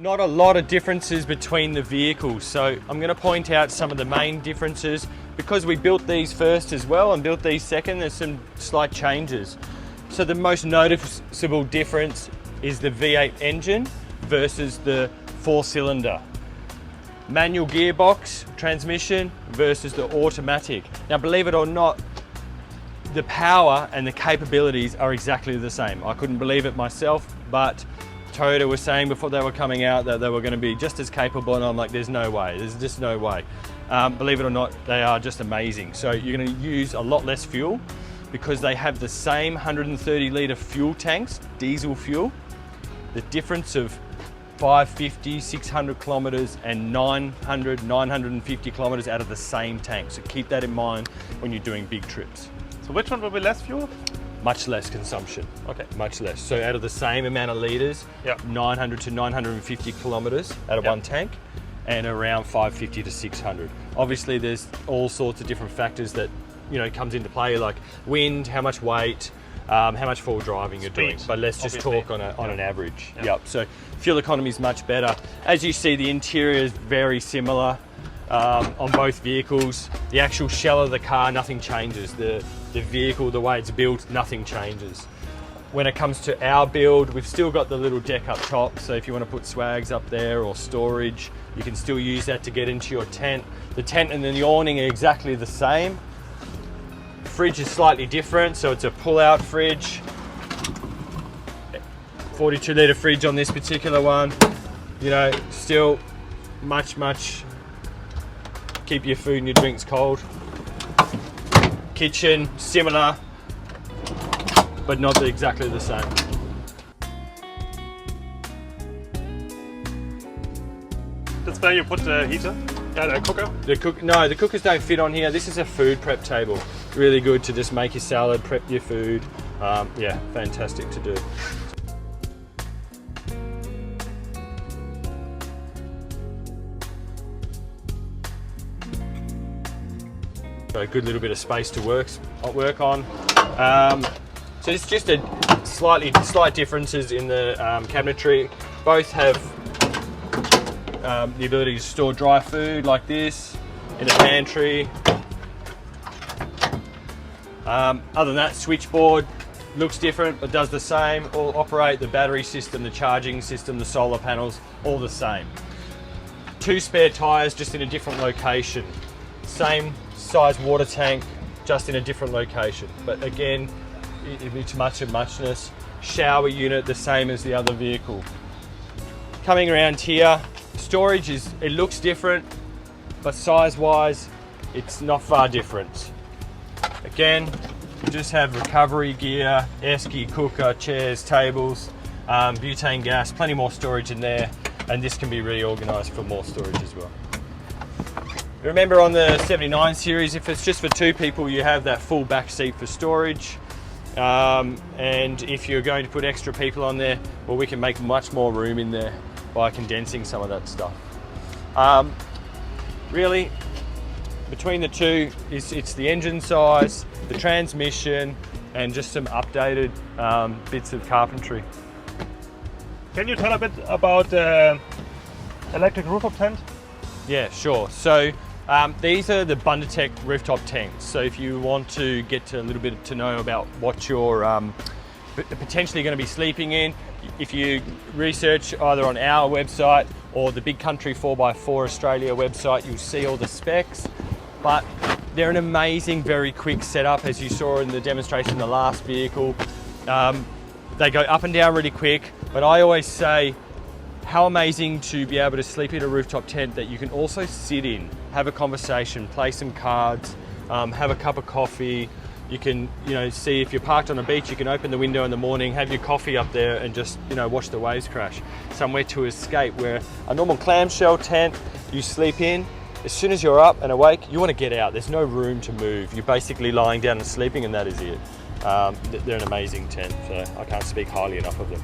Not a lot of differences between the vehicles, so I'm going to point out some of the main differences. Because we built these first as well and built these second, there's some slight changes. So the most noticeable difference is the V8 engine versus the 4-cylinder. Manual gearbox transmission versus the automatic. Now, believe it or not, the power and the capabilities are exactly the same. I couldn't believe it myself, but Toyota was saying before they were coming out that they were going to be just as capable, and I'm like, there's no way, there's just no way. Believe it or not, they are just amazing. So you're going to use a lot less fuel because they have the same 130 litre fuel tanks, diesel fuel. The difference of 550, 600 kilometres and 900, 950 kilometres out of the same tank. So keep that in mind when you're doing big trips. So which one will be less fuel? Much less consumption. Okay. Much less. So out of the same amount of litres, 900 to 950 kilometres out of one tank, and around 550 to 600. Obviously there's all sorts of different factors that comes into play, like wind, how much weight, how much forward driving you're doing. But let's just talk on an average. Yep. So fuel economy is much better. As you see, the interior is very similar on both vehicles. The actual shell of the car, nothing changes. The vehicle, the way it's built, nothing changes. When it comes to our build, we've still got the little deck up top, so if you want to put swags up there or storage, you can still use that to get into your tent. The tent and the awning are exactly the same. The fridge is slightly different, so it's a pull-out fridge. 42 litre fridge on this particular one. Still much keep your food and your drinks cold. Kitchen, similar, but not exactly the same. That's where you put the heater? Yeah, the cooker? No, the cookers don't fit on here. This is a food prep table. Really good to just make your salad, prep your food. Yeah, fantastic to do. So a good little bit of space to work on. So it's just a slight differences in the cabinetry. Both have the ability to store dry food like this in a pantry. Other than that, switchboard looks different but does the same. All operate, the battery system, the charging system, the solar panels, all the same. 2 spare tyres just in a different location. Same size water tank, just in a different location. But again, it's much of muchness. Shower unit the same as the other vehicle. Coming around here, storage it looks different, but size-wise, it's not far different. Again, you just have recovery gear, esky, cooker, chairs, tables, butane gas, plenty more storage in there, and this can be reorganised for more storage as well. Remember on the 79 series, if it's just for 2 people, you have that full back seat for storage. And if you're going to put extra people on there, well, we can make much more room in there by condensing some of that stuff. Really, between the two, it's the engine size, the transmission, and just some updated bits of carpentry. Can you tell a bit about electric rooftop tent? Yeah, sure. So these are the Bundatech rooftop tents. So if you want to get a little bit to know about what you're potentially going to be sleeping in, if you research either on our website or the Big Country 4x4 Australia website, you'll see all the specs. But they're an amazing, very quick setup, as you saw in the demonstration in the last vehicle. They go up and down really quick, but I always say, how amazing to be able to sleep in a rooftop tent that you can also sit in, have a conversation, play some cards, have a cup of coffee. You can, see if you're parked on a beach, you can open the window in the morning, have your coffee up there and just, watch the waves crash. Somewhere to escape, where a normal clamshell tent, you sleep in, as soon as you're up and awake, you want to get out. There's no room to move. You're basically lying down and sleeping, and that is it. They're an amazing tent, so I can't speak highly enough of them.